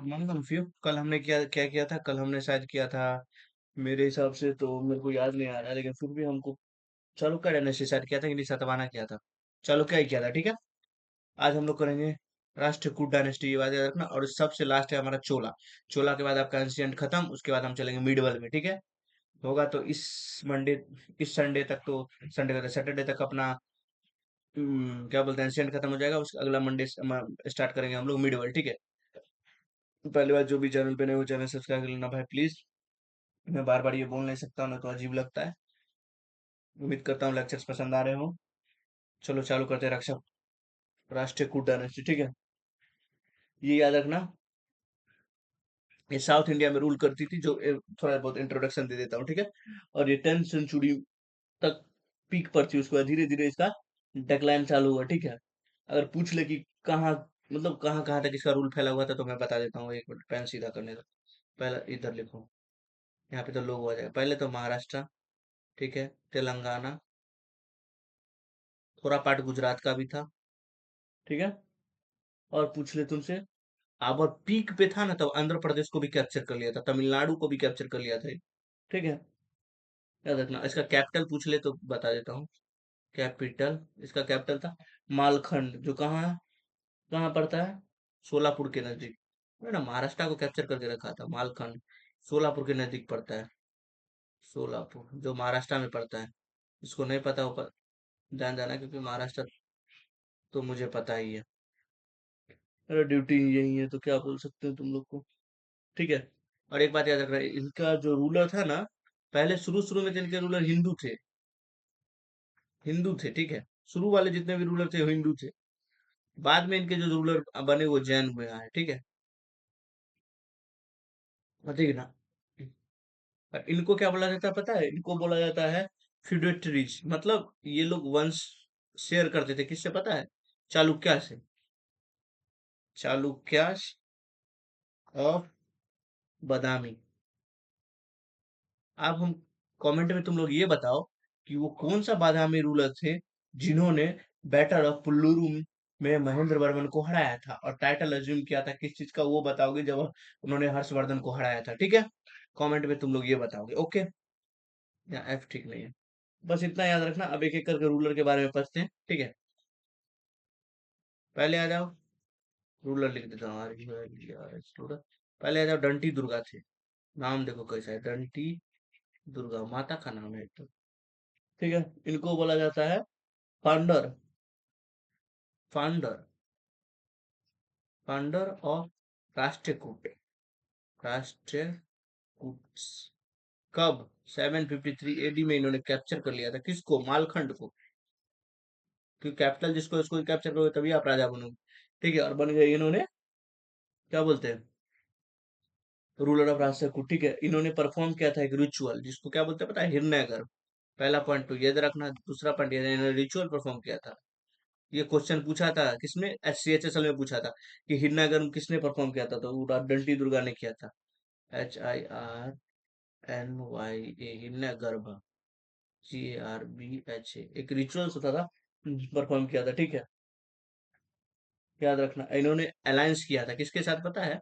मैं कंफ्यूज। कल हमने क्या क्या किया था? कल हमने शायद किया था, मेरे हिसाब से तो मेरे को याद नहीं आ रहा, लेकिन फिर भी हमको चालुक्य डायनेस्टी शायद किया था कि नहीं, सतवाहना किया था। चालुक्य ही किया था, ठीक है। आज हम लोग करेंगे राष्ट्रकूट डायनेस्टी, ये बात याद रखना। और सबसे लास्ट है हमारा चोला। चोला के बाद आपका एंशियंट खत्म, उसके बाद हम चलेंगे मिडवल में, ठीक है। होगा तो मंडे इस संडे तक तो, संडे का सैटरडे तक अपना क्या बोलते हैं, एंशियंट खत्म हो जाएगा। उसका अगला मंडे स्टार्ट करेंगे हम लोग मिडवल, ठीक है। पहली बार जो भी चैनल पे नए हो, चैनल सब्सक्राइब कर लेना भाई प्लीज। मैं बार बार ये बोल नहीं सकता हूँ ना, तो अजीब लगता है। उम्मीद करता हूँ लेक्चर्स पसंद आ रहे हो। चलो चालू करते हैं। रक्षा राष्ट्रीय कूट डायनेस्टी, ठीक है। ये याद रखना, ये साउथ इंडिया में रूल करती थी। जो थोड़ा बहुत इंट्रोडक्शन दे देता हूँ, ठीक है। और ये 10th सेंचुरी तक पीक पर थी, उसके बाद धीरे धीरे इसका डेक्लाइन चालू हुआ, ठीक है। अगर पूछ ले कि कहाँ, मतलब कहाँ कहाँ तक इसका रूल फैला हुआ था, तो मैं बता देता हूँ। एक मिनट, पेन सीधा करने दो। पहले इधर लिखो, यहाँ पे तो लोग आ जाएगा। पहले तो महाराष्ट्र, ठीक है, तेलंगाना, थोड़ा पार्ट गुजरात का भी था, ठीक है। और पूछ ले तुमसे, अब और पीक पे था ना, तब आंध्र प्रदेश को भी कैप्चर कर लिया था, तमिलनाडु को भी कैप्चर कर लिया था ये, ठीक है। याद रखना। इसका कैपिटल पूछ ले तो बता देता हूँ। कैपिटल, इसका कैपिटल था मालखंड, जो कहाँ है, कहाँ पड़ता है, सोलापुर के नजदीक। है ना, महाराष्ट्र को कैप्चर करके रखा था मालखंड। सोलापुर के नजदीक पड़ता है। सोलापुर जो महाराष्ट्र में पड़ता है। इसको नहीं पता हो, जान जाना, क्योंकि महाराष्ट्र तो मुझे पता ही है। अरे ड्यूटी यही है, तो क्या बोल सकते हो तुम लोग को, ठीक है। और एक बात याद रखना, इनका जो रूलर था ना, पहले शुरू शुरू में जिनके रूलर हिंदू थे, हिंदू थे, ठीक है। शुरू वाले जितने भी रूलर थे वो हिंदू थे। बाद में इनके जो रूलर बने वो जैन हुए हैं, ठीक है। हाँ, ठीक है ना। और इनको क्या बोला जाता है पता है? इनको बोला जाता है फ्यूडेटरीज। मतलब ये लोग वंश शेयर करते थे, किससे पता है? चालुक्य से। चालुक्य ऑफ बदामी। अब हम कमेंट में तुम लोग ये बताओ कि वो कौन सा बादामी रूलर थे जिन्होंने बैटल ऑफ पुल्लुरु में महेंद्र वर्मन को हराया था, और टाइटल अज्यूम किया था किस चीज का, वो बताओगे जब उन्होंने हर्षवर्धन को हराया था, ठीक है। कमेंट में तुम लोग ये बताओगे, ओके। या एफ ठीक नहीं है। बस इतना याद रखना। अब एक एक करके रूलर के बारे में पढ़ते हैं, ठीक है। पहले आ जाओ, रूलर लिख देता हूँ, रूलर। पहले आ जाओ, डंटी दुर्गा थे। नाम देखो कैसा है, डंटी दुर्गा, माता का नाम है एकदम, ठीक है। इनको बोला जाता है founder, founder, founder of Rashtrakuta, Rashtrakuta. कब? 753 एडी में इन्होंने कैप्चर कर लिया था। किसको? मालखंड को। क्योंकि कैपिटल जिसको इसको कैप्चर करोगे तभी आप राजा बनोगे, ठीक है। और बन गए इन्होंने, क्या बोलते हैं, रूलर ऑफ राष्ट्रकूट, ठीक है। इन्होंने परफॉर्म किया था एक रिचुअल, जिसको क्या बोलते हैं पता है? हिरण्यगर। पहला पॉइंट तो याद रखना। दूसरा पॉइंट ये, इन्होंने रिचुअल परफॉर्म किया था। ये क्वेश्चन पूछा था किसमें, SCHSL में पूछा था कि हिरण्यगर किसने परफॉर्म किया था, तो वो डंटी दुर्गा ने किया था। HIRNYA, हिरण्यगर्भ, GARBHA, एक रिचुअल्स होता था, परफॉर्म किया था, ठीक है। याद रखना। इन्होंने अलायंस किया था किसके साथ पता है?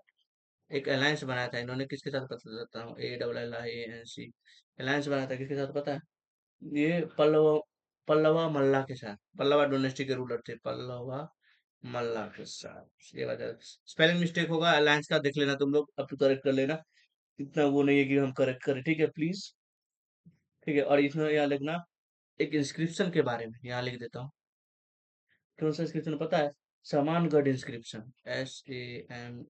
एक अलायंस बनाया था इन्होंने, किसके साथ बता देता हूँ, ALLIANC। अलायंस बनाया था किसके साथ पता है? ये पल्लवा मल्ला के साथ। पल्लवा डोनेस्टी के रूलर थे, पल्लवा मल्ला के साथ। ये बात है। स्पेलिंग मिस्टेक होगा अलायंस का, देख लेना तुम लोग, अब तो करेक्ट कर लेना। इतना वो नहीं है कि हम करेक्ट करें, ठीक है प्लीज, ठीक है। और इसमें यहाँ लिखना, एक इंस्क्रिप्शन के बारे में यहाँ लिख देता हूँ। कौन सा इंस्क्रिप्शन पता है? समानगढ़ इंस्क्रिप्शन, SAMANGADINSCRIPTION,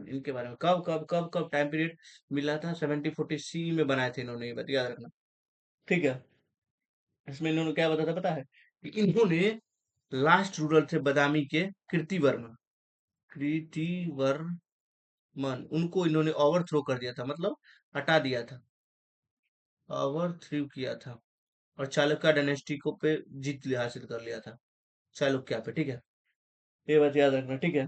इनके बारे में कब कब कब कब टाइम पीरियड मिला था? 1740 में बनाए थे इन्होंने, ये बात याद रखना, ठीक है। इसमें इन्होंने क्या बताया था पता है? कि इन्होंने लास्ट रूलर थे बदामी के, कीर्तिवर्मन, कीर्तिवर्मन, उनको इन्होंने ओवरथ्रो कर दिया था, मतलब हटा दिया था, ओवरथ्रो किया था। और चालुक्य डायनेस्टी को पे जीत लिया, हासिल कर लिया था चालुक्य पे, ठीक है। ये बात याद रखना, ठीक है।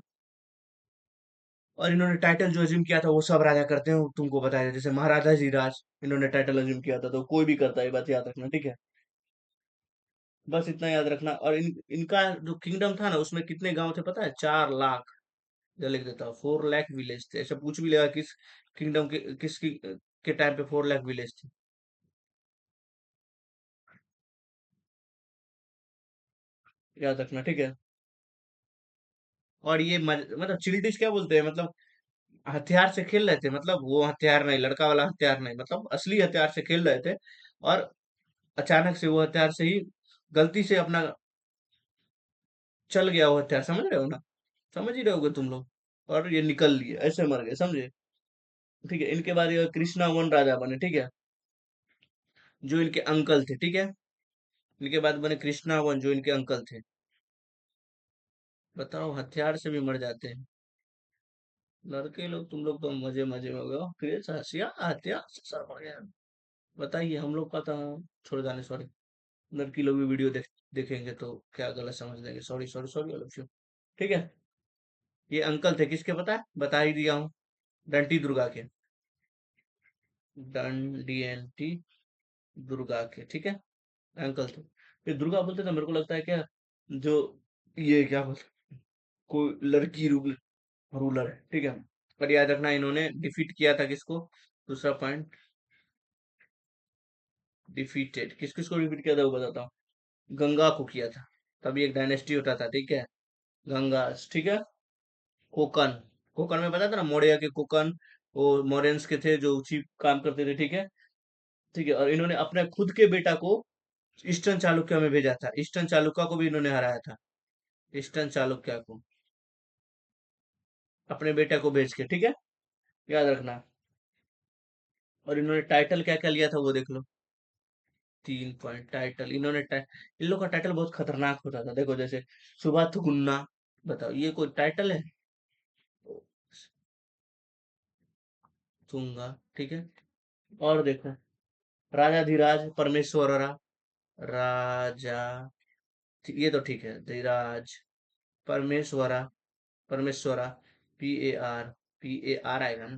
और इन्होंने टाइटल जो अज्यूम किया था वो सब राजा करते हैं, वो तुमको बताया, जैसे महाराजा जी राज, इन्होंने टाइटल अज्यूम किया था, तो कोई भी करता है, ये बात याद रखना, ठीक है। बस इतना याद रखना। और इनका जो किंगडम था ना, उसमें कितने गांव थे पता है? 4 लाख। या लिख देता हूँ, 4 लाख विलेज थे। ऐसा पूछ भी लेगा किस किंगडम के टाइम पे 4 लाख विलेज थे। याद रखना, ठीक है। और ये मतलब चिल्डिश क्या बोलते हैं, मतलब हथियार से खेल रहे थे, मतलब वो हथियार नहीं, लड़का वाला हथियार नहीं, मतलब असली हथियार से खेल रहे थे। और अचानक से वो हथियार से ही गलती से अपना चल गया वो हथियार, समझ रहे हो ना? समझ ही रहे होगे तुम लोग। और ये निकल लिए, ऐसे मर गए, समझे? ठीक है, इनके बाद ये कृष्णा वन राजा बने, ठीक है, जो इनके अंकल थे, ठीक है। इनके बाद बने कृष्णा वन, जो इनके अंकल थे। बताओ, हथियार से भी मर जाते हैं लड़के लोग। तुम लोग तो मजे मजे में हो गए हो, फिर से हंसिया हथियार से सर मर गया। बताइए, हम लोग का था। छोड़ जाने, सॉरी। लड़की लोग भी वीडियो देखेंगे तो क्या गलत समझ लेंगे, सॉरी सॉरी सॉरी अलग। ठीक है। ये अंकल थे किसके, पता है? बता ही दिया हूँ। डंटी दुर्गा के। डन डी एन टी दुर्गा के, ठीक है। अंकल थे। ये दुर्गा बोलते थे, मेरे को लगता है क्या, जो ये क्या बोलते, कोई लड़की रूलर है, ठीक है। पर याद रखना, इन्होंने डिफीट किया था किसको? दूसरा पॉइंट, डिफीटेड किस किस को डिफीट किया था वो बताता हूँ। गंगा को किया था। तभी एक डायनेस्टी होता था, ठीक है। गंगा, ठीक है। कोकन, कोकन में पता था ना, मौर्य के कोकन, वो मौर्यंस के थे जो चीफ काम करते थे, ठीक है। ठीक है, और इन्होंने अपने खुद के बेटा को ईस्टर्न चालुक्य में भेजा था। ईस्टर्न चालुक्य को भी इन्होंने हराया था। ईस्टर्न चालुक्य को अपने बेटे को भेज के, ठीक है। याद रखना। और इन्होंने टाइटल क्या क्या लिया था वो देख लो। 3 पॉइंट टाइटल इन्होंने इन लोग का टाइटल बहुत खतरनाक होता था, देखो जैसे सुबह थुगुन्ना। बताओ, ये कोई टाइटल है? तुंगा, ठीक है। और देखो, राजाधिराज परमेश्वररा, राजा, ये तो ठीक है, धीराज परमेश्वरा, परमेश्वरा, पी ए आर आएगा ना?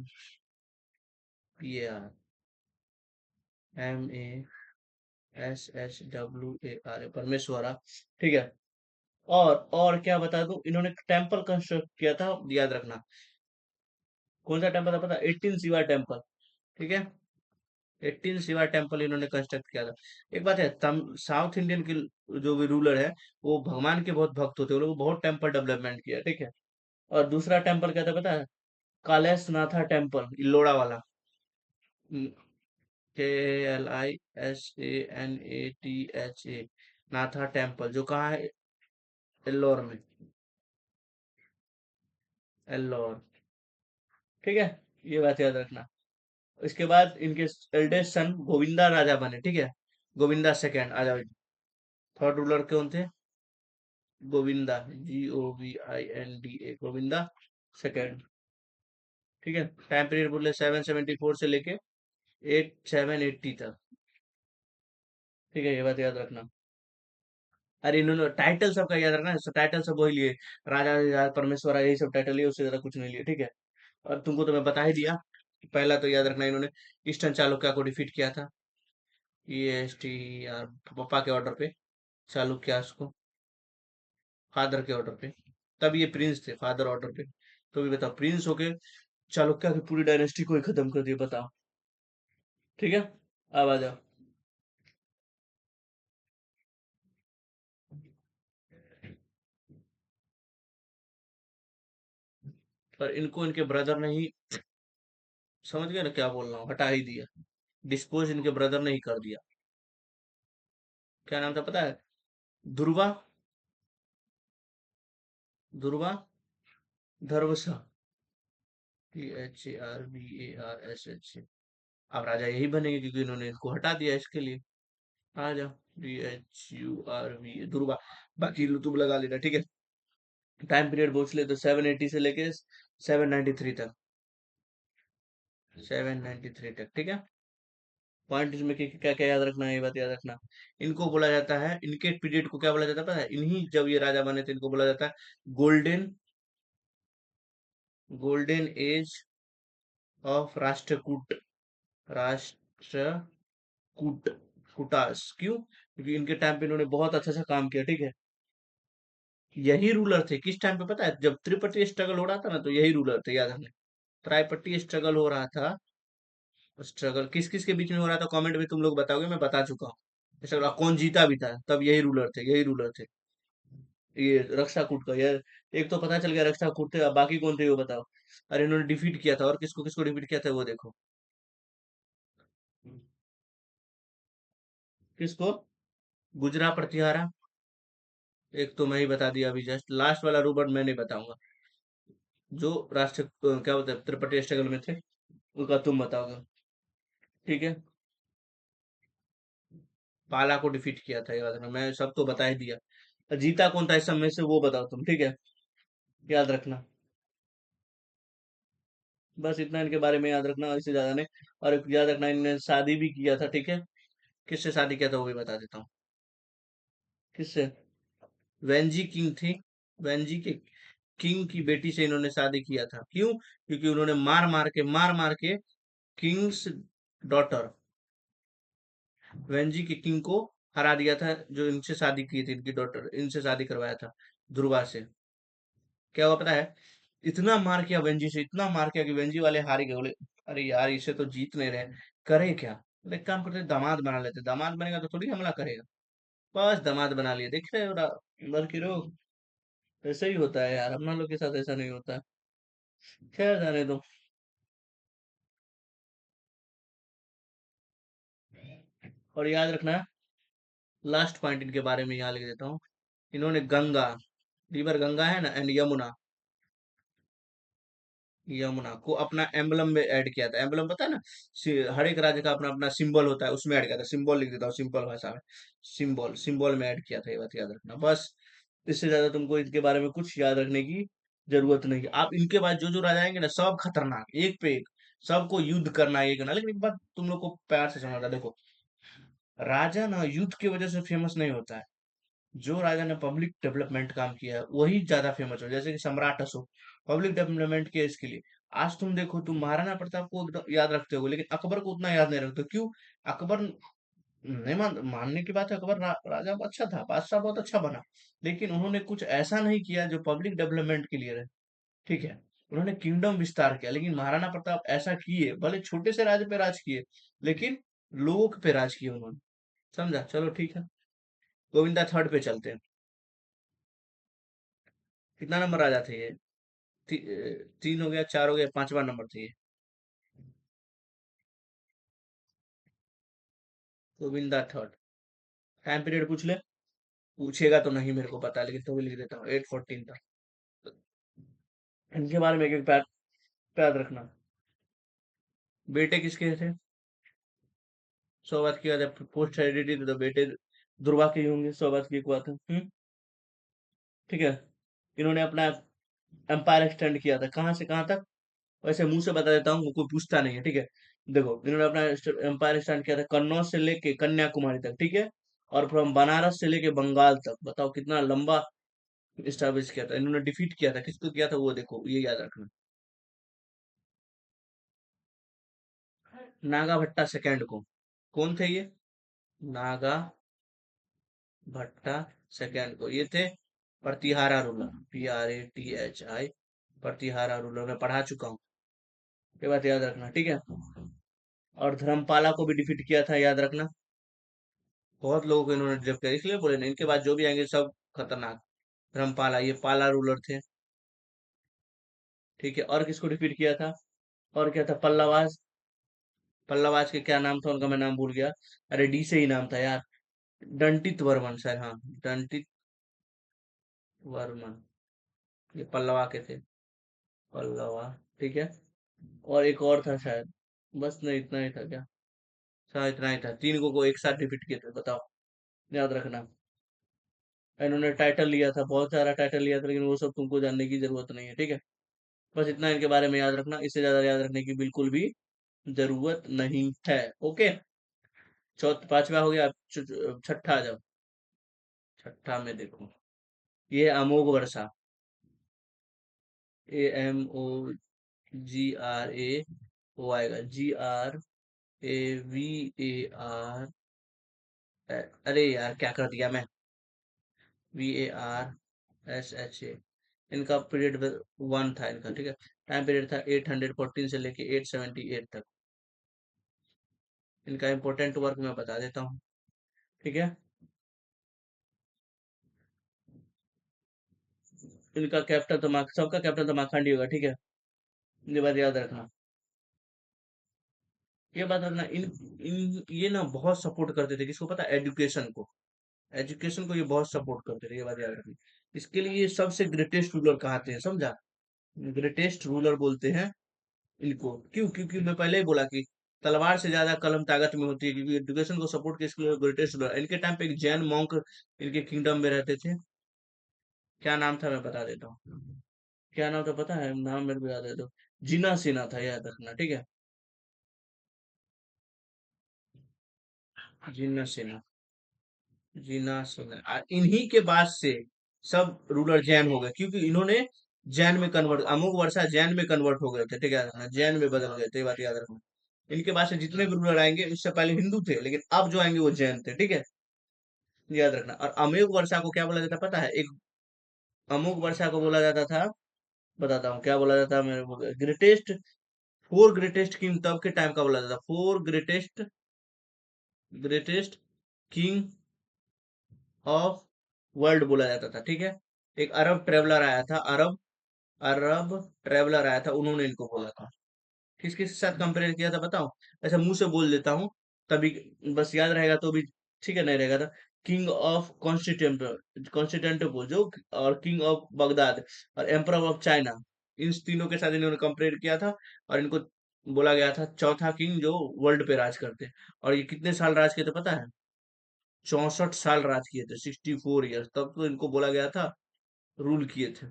PARMASHWAR, परमेश्वरा, ठीक है। और क्या बता दूं, इन्होंने टेम्पल कंस्ट्रक्ट किया था, याद रखना। कौन सा टेम्पल था पता? 18 शिवा टेम्पल, ठीक है। 18 शिवा टेम्पल इन्होंने कंस्ट्रक्ट किया था। एक बात है, साउथ इंडियन की जो भी रूलर है, वो भगवान के बहुत भक्त होते हैं, वो लोग बहुत टेम्पल डेवलपमेंट किया, ठीक है। और दूसरा टेम्पल क्या था पता है? कालेस नाथा टेम्पल, इल्लोड़ा वाला। KLISANATHA, नाथा टेम्पल, जो कहाँ है? एल्लोर में। एल्लोर, ठीक है। ये बात याद रखना। इसके बाद इनके एल्डेस्ट सन गोविंदा राजा बने, ठीक है। गोविंदा सेकेंड, आ जाओ। थर्ड रूलर कौन थे? गोविंदा, GOVINDA, गोविंदा सेकेंड, ठीक है। टाइम पीरियड बोले 774 से लेके 8780 तक, ठीक है। ये बात याद रखना। अरे इन्होंने टाइटल सबका याद रखना, टाइटल सब वही लिए, राजा राजा परमेश्वर, यही सब टाइटल लिए, उससे ज्यादा कुछ नहीं लिए, ठीक है। और तुमको तो मैं बता ही दिया। पहला तो याद रखना, इन्होंने ईस्टर्न चालुक्य को डिफीट किया था। ESTR, पापा के ऑर्डर पे। चालुक्य को फादर के ऑर्डर पे। तब ये प्रिंस थे, फादर ऑर्डर पे। तो भी बताओ, प्रिंस होके चालुक्य की पूरी डायनेस्टी को ही खत्म कर दिया, बताओ। ठीक है, अब आ जाओ। पर इनको इनके ब्रदर ने ही, समझ गए ना क्या बोल रहा हूँ, हटा ही दिया। डिस्पोज इनके ब्रदर ने ही कर दिया। क्या नाम था पता है? दुर्वा, दुर्वा धर्वसा, THARVARSH। अब राजा यही बनेंगे क्योंकि इन्होंने इनको हटा दिया, इसके लिए। आ जाओ, DHURV, दुर्वा। बाकी तुम लगा लेना, ठीक है। टाइम पीरियड पूछ ले तो 780 से लेके 793 तक, 793 तक, ठीक है। पॉइंट इसमें क्या क्या याद रखना है, ये बात याद रखना। इनको बोला जाता है, इनके पीरियड को क्या बोला जाता है पता है? इन्हीं जब ये राजा बने थे, इनको बोला जाता है golden, golden age of Rashtrakuta, Rashtrakuta, कुटास, क्यों? क्योंकि इनके टाइम पे इन्होंने बहुत अच्छा अच्छा काम किया, ठीक है। यही रूलर थे किस टाइम पे पता है, जब त्रिपति स्ट्रगल हो रहा था ना, तो यही रूलर थे, याद रखना। ट्राइपट्टी स्ट्रगल हो रहा था। स्ट्रगल किस किस के बीच में हो रहा था, कमेंट में तुम लोग बताओगे, मैं बता चुका हूँ स्ट्रगल कौन जीता भी था, तब यही रूलर थे, यही रूलर थे। ये रक्षा कूट का यार, एक तो पता चल गया रक्षा कूट थे, अब बाकी कौन थे वो बताओ। अरे इन्होंने डिफीट किया था, और किसको किसको डिफीट किया था वो देखो। किसको? गुजरा प्रतिहारा। एक तो मैं ही बता दिया अभी, जस्ट लास्ट वाला रूबर्ट मैं नहीं बताऊंगा। जो राष्ट्र क्या बोलते हैं त्रिपति स्ट्रगल में थे, उनका तुम बताओगे। ठीक है। पाला को डिफीट किया था, याद रखना, मैं सब तो बता ही दिया। जीता कौन था इस समय से वो बताओ तुम, ठीक है। याद रखना। बस इतना इनके बारे में याद रखना, इससे ज्यादा नहीं। और एक याद रखना, इन्होंने शादी भी किया था, ठीक है। किससे शादी किया था वो भी बता देता हूँ। किससे? वेंजी किंग थी। वेंजी के किंग की बेटी से इन्होंने शादी किया था, क्यों? क्योंकि उन्होंने मार मार के किंग्स डॉटर वेंजी के किंग को हरा दिया था, जो इनसे शादी की थी, इनकी डॉटर, इनसे शादी करवाया था ध्रुवा से। क्या हुआ पता है? इतना मार किया वेंजी से, इतना मार किया कि वेंजी वाले हार ही गए, बोले अरे यार इसे तो जीत नहीं रहे, करे क्या? बोले एक काम करते दामाद बना लेते, दामाद बनेगा तो थोड़ी हमला करेगा। बस दामाद बना लिए, देख रहे हो अंदर की रोग। ऐसे ही होता है यार, अपना लोग के साथ ऐसा नहीं होता है। खैर जाने दो। और याद रखना, लास्ट पॉइंट इनके बारे में यहाँ लिख देता हूँ। इन्होंने गंगा, रिवर गंगा है ना, एंड यमुना, यमुना को अपना एम्बलम में ऐड किया था। एम्बलम पता है ना, हर एक राज्य का अपना अपना सिंबल होता है, उसमें ऐड किया था। सिंबल लिख देता हूँ सिंपल भाषा में, सिंबल सिंबल में ऐड किया था, ये बात याद रखना बस। इससे ज्यादा तुमको इनके बारे में कुछ याद रखने की जरूरत नहीं है। आप इनके बाद जो जो राजा आएंगे ना, सब खतरनाक, एक पे एक, सबको युद्ध करना ये करना। लेकिन एक बात तुम लोग को प्यार से समझना, देखो, राजा ना युद्ध की वजह से फेमस नहीं होता है। जो राजा ने पब्लिक डेवलपमेंट काम किया है वही ज्यादा फेमस हो, जैसे कि सम्राट अशोक, पब्लिक डेवलपमेंट किया इसके लिए। आज तुम देखो, तुम महाराणा प्रताप को एकदम याद रखते हो, लेकिन अकबर को उतना याद नहीं रखते, क्यों? अकबर नहीं मानने की बात है, अकबर राजा अच्छा था, बादशाह बहुत अच्छा बना, लेकिन उन्होंने कुछ ऐसा नहीं किया जो पब्लिक डेवलपमेंट के लिए रहे, ठीक है। उन्होंने किंगडम विस्तार किया, लेकिन महाराणा प्रताप ऐसा किए, भले छोटे से राज्य पे राज किए, लेकिन लोगों पे राज किए उन्होंने। समझा? चलो ठीक है। गोविंदा थर्ड पे चलते हैं। कितना नंबर आ जाते हैं ये? तीन हो गया, चार हो गया, पांचवा नंबर चाहिए। गोविंदा थर्ड। टाइम पीरियड पूछ ले। पूछेगा तो नहीं मेरे को पता है, लेकिन तो भी लिख देता हूँ 814 था। इनके बारे में एक एक बात याद रखना। बेटे किसके थे? सौवत की जब पोस्ट हेरिडिटी थी, तो बेटे ध्रुवा के ही होंगे, सौवत की एक बात है। ठीक है। इन्होंने अपना एम्पायर एक्सटेंड किया था, कहाँ से कहाँ तक? वैसे मुंह से बता देता हूँ, कोई पूछता नहीं है, ठीक है। देखो, इन्होंने अपना एम्पायर स्टार्ट किया था कन्नौज से लेके कन्याकुमारी तक, ठीक है। और फ्रॉम बनारस से लेके बंगाल तक, बताओ कितना लंबा स्टैब्लिश किया था इन्होंने। डिफीट किया था, किसको किया था वो देखो, ये याद रखना। नागा भट्टा सेकंड को। कौन थे ये? नागा भट्टा सेकंड को, ये थे Pratihara ruler, PRATHI, Pratihara ruler, मैं पढ़ा चुका हूँ, ये बात याद रखना, ठीक है। और धर्मपाला को भी डिफीट किया था, याद रखना। बहुत लोगों को इन्होंने डिफीट किया, इसलिए बोले ना, इनके बाद जो भी आएंगे सब खतरनाक। धर्मपाला, ये पाला रूलर थे, ठीक है। और किसको डिफीट किया था? और क्या था? पल्लवास। पल्लवास के क्या नाम था उनका, मैं नाम भूल गया। अरे डी से ही नाम था यार। दंतित वर्मन शायद, हाँ, दंतित वर्मन, ये पल्लवा के थे। पल्लवा, ठीक है। और एक और था शायद। बस नहीं, इतना ही था क्या? शायद इतना ही था, तीन को एक साथ डिफीट किए थे, बताओ। याद रखना। इन्होंने टाइटल लिया था, बहुत सारा टाइटल लिया था, लेकिन वो सब तुमको जानने की जरूरत नहीं है, ठीक है। बस इतना इनके बारे में याद रखना, इससे ज्यादा याद रखने की बिल्कुल भी जरूरत नहीं है। ओके। पांचवा हो गया, छठा आ जाओ। छठा में देखो, ये अमोघ वर्षा, AMOGRA, वो आएगा GRAVAR, अरे यार क्या कर दिया मैं। VARSHA। इनका पीरियड वन था इनका, ठीक है। टाइम पीरियड था 814 से लेके 878 तक। इनका इंपॉर्टेंट वर्क मैं बता देता हूँ, ठीक है। इनका कैप्टन तो सबका कैप्टन तो माखंडी होगा, ठीक है। ये बात याद रखना। ये बात रखना, इन इन ये ना बहुत सपोर्ट करते थे, किसको पता, एजुकेशन को। एजुकेशन को ये बहुत सपोर्ट करते थे, ये बात याद रखनी। इसके लिए ये सबसे ग्रेटेस्ट रूलर कहते हैं, समझा। ग्रेटेस्ट रूलर बोलते हैं इनको। क्यों? क्योंकि मैं पहले ही बोला कि तलवार से ज्यादा कलम ताकत में होती है, क्योंकि एजुकेशन को सपोर्ट किसके लिए, ग्रेटेस्ट रूलर। इनके टाइम पे एक जैन मॉन्क इनके किंगडम में रहते थे। क्या नाम था मैं बता देता हूँ। क्या नाम था पता है? नाम मेरे को याद है तो, जीना सेना था, याद रखना, ठीक है। जीना सेना। जीना सेना इन्हीं के बाद से सब रूलर जैन हो गए, क्योंकि इन्होंने जैन में कन्वर्ट, अमुक वर्षा जैन में कन्वर्ट हो गए थे, ठीक है, याद रखना, जैन में बदल गए थे, ये बात याद रखना। इनके बाद से जितने भी रूलर आएंगे, इससे पहले हिंदू थे, लेकिन अब जो आएंगे वो जैन थे, ठीक है। याद रखना। और अमुक वर्षा को क्या बोला जाता पता है? एक अमुक वर्षा को बोला जाता था, बताता हूँ क्या बोला जाता है मेरे को। ग्रेटेस्ट, फोर ग्रेटेस्ट किंग तब के टाइम का बोला जाता, four greatest, greatest king of world बोला जाता था, ठीक है। एक अरब ट्रेवलर आया था, अरब अरब ट्रेवलर आया था, उन्होंने इनको बोला था। किस किस के साथ कंपेयर किया था बताओ? ऐसा मुंह से बोल देता हूँ, तभी बस याद रहेगा तो भी ठीक है, नहीं रहेगा तो। किंग ऑफ कॉन्स्टिटेंट कॉन्स्टिटेंटिनोपल जो, और किंग ऑफ बगदाद, और एम्परर ऑफ चाइना, इन तीनों के साथ इन्होंने कंपेयर किया था। और इनको बोला गया था चौथा किंग जो वर्ल्ड पे राज करते। और ये कितने साल राज किए थे पता है? 64 साल राज किए थे, 64 ईयर्स। तब तो इनको बोला गया था, रूल किए थे।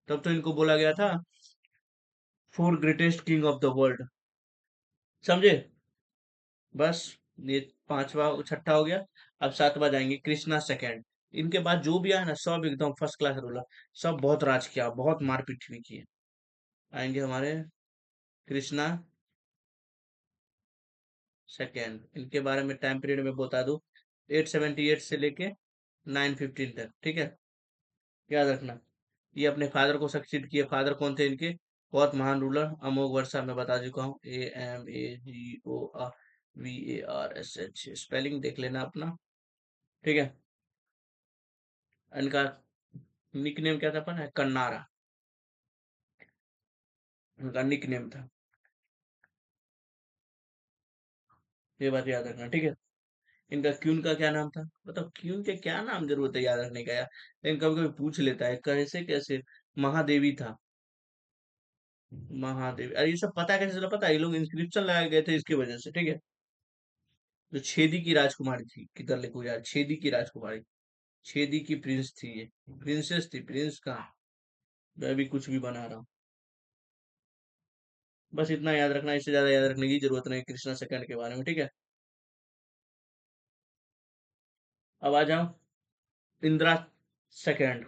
तब तो इनको बोला गया था four greatest king of the world, समझे। बस ये पांचवा छठा हो गया। अब सातवां जाएंगे, कृष्णा सेकंड। इनके बाद जो भी आया ना, सब एकदम फर्स्ट क्लास रूलर। सब बहुत राज किया, बहुत मारपीट भी की है। आएंगे हमारे कृष्णा सेकंड। इनके बारे में टाइम पीरियड में बता दूं, 878 से लेके 915 तक, ठीक है। याद रखना। ये अपने फादर को सक्सीड किए। फादर कौन थे इनके? बहुत महान रूलर, अमोघ वर्षा मैं बता चुका हूँ। AMAGORVARSH, स्पेलिंग देख लेना अपना, ठीक है। इनका निक नेम क्या था पता है? कन्नारा, इनका निक नेम था। ये बात याद रखना, ठीक है। इनका क्यून का क्या नाम था बताओ? क्यून के क्या नाम जरूरत है याद रखने का यार, लेकिन कभी कभी पूछ लेता है, कैसे कैसे। महादेवी था, महादेवी। अरे ये सब पता कैसे चला पता है? ये लोग इंस्क्रिप्शन लगाए गए थे इसकी वजह से, ठीक है। जो छेदी की राजकुमारी थी, किधर लिखो यार, छेदी की राजकुमारी, छेदी की प्रिंस थी ये। प्रिंसेस थी, प्रिंस कहाँ। मैं भी कुछ भी बना रहा हूँ। बस इतना याद रखना, इससे ज्यादा याद रखने की जरूरत नहीं कृष्णा सेकंड के बारे में, ठीक है। अब आ जाओ इंदिरा सेकंड।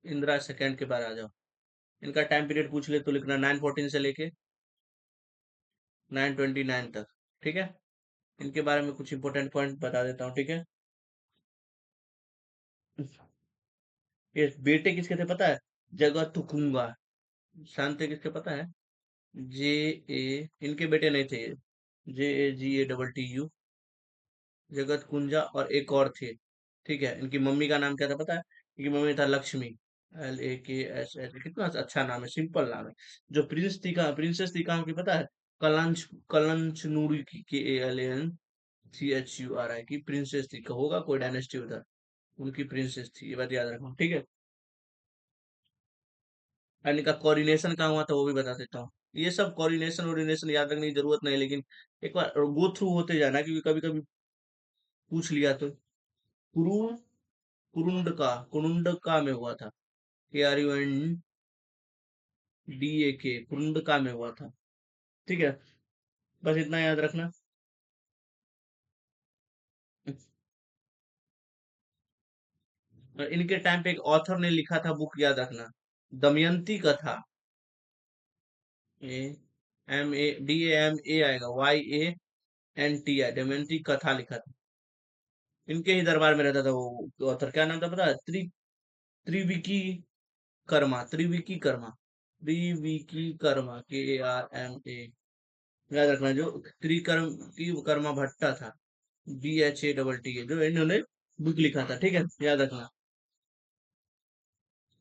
इंदिरा सेकंड के बारे में आ जाओ। इनका टाइम पीरियड पूछ ले तो लिखना 914 से लेके 929 तक, ठीक है। इनके बारे में कुछ इंपॉर्टेंट पॉइंट बता देता हूँ, ठीक है। ये बेटे किसके थे पता है? जगत तुकुंगा। शांति किसके पता है? जे ए, इनके बेटे नहीं थे ये। JAGATTU, जगत कुंजा, और एक और थे, ठीक है। इनकी मम्मी का नाम क्या था पता है? इनकी मम्मी था लक्ष्मी। LAKSH, कितना अच्छा नाम है, सिंपल नाम है। जो प्रिंस थी कहाँ, प्रिंसेस थी कहाँ की पता है? कलंच कलंच नूरी की, KALNCHURI की प्रिंसेस थी। होगा कोई डायनेस्टी उधर, उनकी प्रिंसेस थी, ये बात याद रखना, ठीक है। एंड इनका कोरिनेशन कहाँ हुआ था वो भी बता देता हूँ। ये सब कोरिनेशन वोरिनेशन याद रखने की जरूरत नहीं, लेकिन एक बार गो थ्रू होते जाना, क्योंकि कभी कभी पूछ लिया तो। कुरु कुरुंडका में हुआ था। KRUNDAK, कुरुंडका में हुआ था, ठीक है। बस इतना याद रखना। और इनके टाइम पे एक ऑथर ने लिखा था बुक, याद रखना, दमयंती कथा। DAMA आएगा, YANTI, दमयंती कथा लिखा था। इनके ही दरबार में रहता था वो ऑथर, क्या नाम था पता है? त्रिविकी कर्मा, त्रिविकी कर्मा, त्रिविकी कर्मा, KARMA। याद रखना, जो त्रिकर्म की कर्मा भट्टा था, BHATT, जो इन्होंने बुक लिखा था, ठीक है, याद रखना।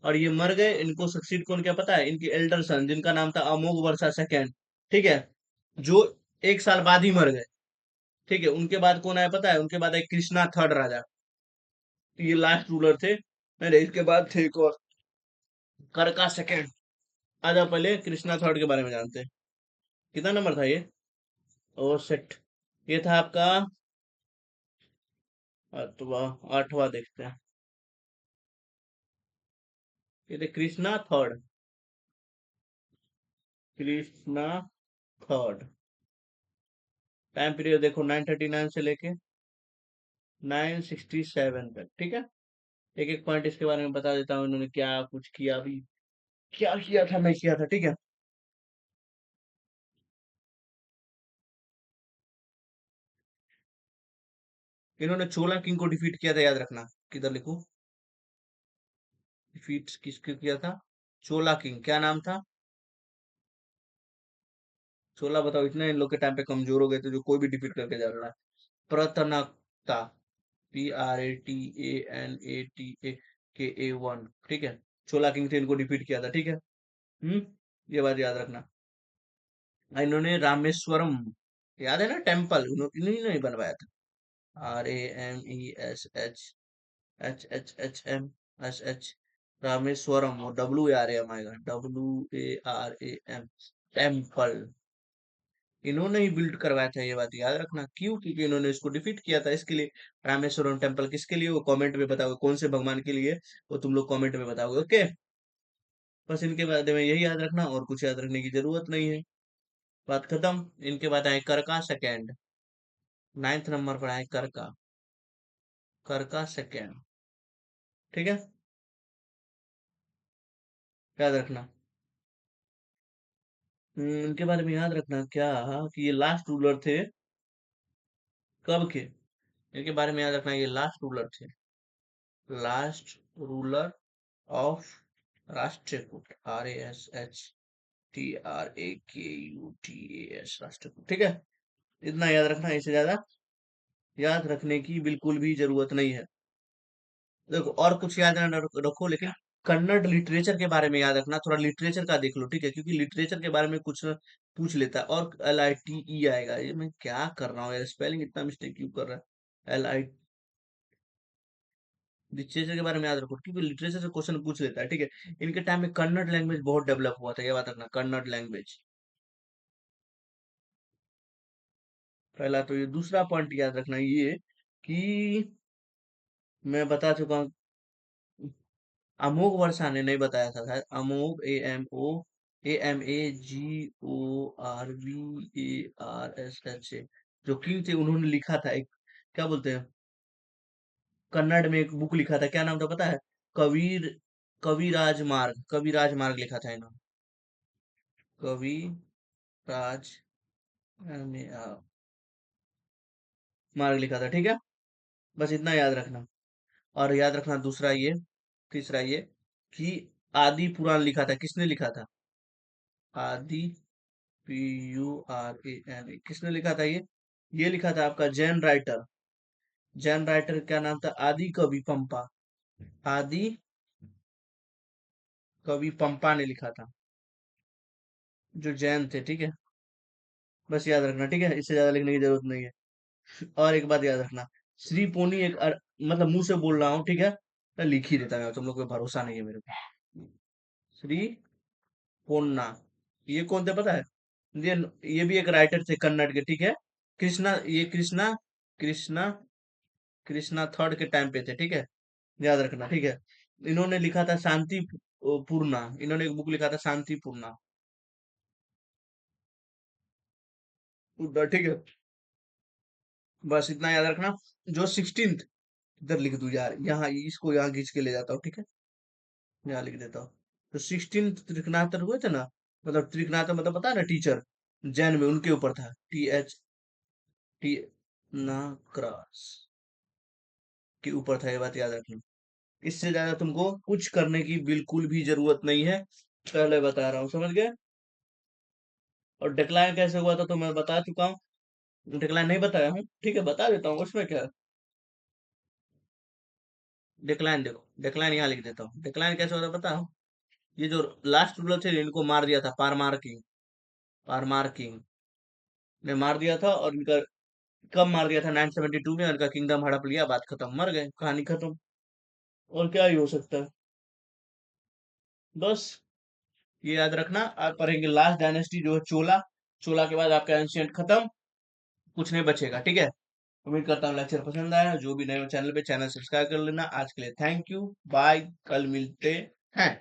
और ये मर गए, इनको सक्सीड कौन किया पता है? इनके एल्डर सन, जिनका नाम था अमोघ वर्षा सेकेंड, ठीक है, जो 1 साल बाद ही मर गए, ठीक है। उनके बाद कौन आया पता है? उनके बाद एक कृष्णा थर्ड राजा, ये लास्ट रूलर थे। अरे इसके बाद थे एक और, करका सेकेंड। आजा पहले कृष्णा थर्ड के बारे में जानते हैं। कितना नंबर था ये? ओ सेट, ये था आपका 8वां देखते हैं। ये थे Krishna third, Krishna third. Time period देखो 939 से लेके 967 तक, ठीक है। एक एक पॉइंट इसके बारे में बता देता हूँ, इन्होंने क्या कुछ किया, अभी क्या किया था, नहीं किया था, ठीक है। इन्होंने चोला किंग को डिफीट किया था, याद रखना। किधर लिखूं? डिफीट किसको किया था? चोला किंग, क्या नाम था? चोला, बताओ, इतने इन लोग के टाइम पे कमजोर हो गए थे, जो कोई भी डिफीट करके जा रहा है। प्रतनकता, PRATANATA, ठीक है। चोला किंग थे, इनको डिफीट किया था, ठीक है। ये बात याद रखना। इन्होंने रामेश्वरम, याद है ना, टेम्पल, इन्होंने नहीं बनवाया था। RAMESHHHMSH, रामेश्वरम, और WARAM आएगा, WARAM, टेम्पल। इन्होंने ही बिल्ड करवाया था, ये बात याद रखना। क्यों? क्योंकि इन्होंने इसको डिफीट किया था, इसके लिए। रामेश्वरम टेम्पल किसके लिए? वो कमेंट में बताओगे, कौन से भगवान के लिए, वो तुम लोग कमेंट में बताओगे, ओके। बस इनके बारे में यही याद रखना, और कुछ याद रखने की जरूरत नहीं है। बात खत्म। इनके बाद आए करका सेकेंड, 9th नंबर पर आए करका, करका सेकेंड, ठीक है, याद रखना। इनके बारे में याद रखना क्या, कि ये लास्ट रूलर थे, कब के? इनके बारे में याद रखना, ये लास्ट रूलर थे, last ruler of Rashtrakuta, RASHTRAKUTAS, Rashtrakuta, ठीक है। इतना याद रखना, इससे ज्यादा याद रखने की बिल्कुल भी जरूरत नहीं है। देखो, और कुछ याद ना रखो, लेकिन कन्नड़ लिटरेचर के बारे में याद रखना, थोड़ा लिटरेचर का देख लो, ठीक है, क्योंकि लिटरेचर के बारे में कुछ न पूछ लेता है। और LITE आएगा, ये मैं क्या कर रहा हूँ यार, स्पेलिंग इतना मिस्टेक क्यों कर रहा है? LI, लिटरेचर के बारे में याद रखो, क्योंकि लिटरेचर से क्वेश्चन पूछ लेता है, ठीक है। इनके टाइम में कन्नड़ लैंग्वेज बहुत डेवलप हुआ था, ये बात रखना, कन्नड़ लैंग्वेज। पहला तो ये, दूसरा पॉइंट याद रखना ये, कि मैं बता चुका हूँ, अमोघ वर्षा ने नहीं बताया था शायद, अमोघ, AMOGORVARSH, जो किंग थे, उन्होंने लिखा था एक, क्या बोलते हैं, कन्नड़ में एक बुक लिखा था, क्या नाम था पता है? कबीर, कविराज मार्ग लिखा था इन्होंने, कवि राज मार्ग लिखा था, ठीक है। बस इतना याद रखना। और याद रखना दूसरा ये, तीसरा ये, कि आदि पुराण लिखा था, किसने लिखा था? आदि, PURAN, किसने लिखा था ये लिखा था आपका जैन राइटर, जैन राइटर, क्या नाम था? आदि कवि पंपा, आदि कवि पंपा ने लिखा था, जो जैन थे, ठीक है। बस याद रखना, ठीक है, इससे ज्यादा लिखने की जरूरत नहीं है। और एक बात याद रखना, श्री पोनी एक मतलब मुंह से बोल रहा हूँ, ठीक है, मैं लिख ही देता हूँ, तुम लोग को भरोसा नहीं है मेरे को। श्री पोन्ना, ये कौन थे पता है? ये ये भी एक राइटर थे कन्नड़ के, ठीक है। कृष्णा, ये कृष्णा, कृष्णा कृष्णा थर्ड के टाइम पे थे, ठीक है, याद रखना, ठीक है। इन्होंने लिखा था शांति पूर्णा, इन्होंने एक बुक लिखा था शांति पूर्णा, पूर्णा, ठीक है। बस इतना याद रखना। जो 16th, इधर लिख दूं यार, यहाँ इसको यहाँ खींच के ले जाता हूँ, ठीक है, यहाँ लिख देता हूँ। तो 16th त्रिकनाथर हुए थे ना, मतलब त्रिकनाथर मतलब पता है ना, टीचर, जैन में उनके ऊपर था, टी, ना क्रॉस के ऊपर था, ये बात याद रखना। इससे ज्यादा तुमको कुछ करने की बिल्कुल भी जरूरत नहीं है, पहले बता रहा हूँ, समझ गए। और डिक्लाइन कैसे हुआ था तो मैं बता चुका हूँ, डिक्लाइन नहीं बताया हूँ, ठीक है बता देता हूँ, उसमें क्या है। डिक्लाइन देखो, डिक्लाइन यहाँ लिख देता हूँ, डिक्लाइन कैसे होता है पता हूँ। ये जो लास्ट रूलर थे इनको मार दिया था पारमार किंग ने मार दिया था, और इनका कब मार दिया था, 972 में, उनका किंगडम हड़प लिया, बात खत्म, मर गए, कहानी खत्म। और क्या ही हो सकता है। बस ये याद रखना, आप पढ़ेंगे लास्ट डायनेस्टी जो है चोला, चोला के बाद आपका एंशियंट खत्म, कुछ नहीं बचेगा, ठीक है। उम्मीद करता हूँ लेक्चर पसंद आया, जो भी नए हो चैनल पे, चैनल सब्सक्राइब कर लेना। आज के लिए थैंक यू, बाय, कल मिलते हैं।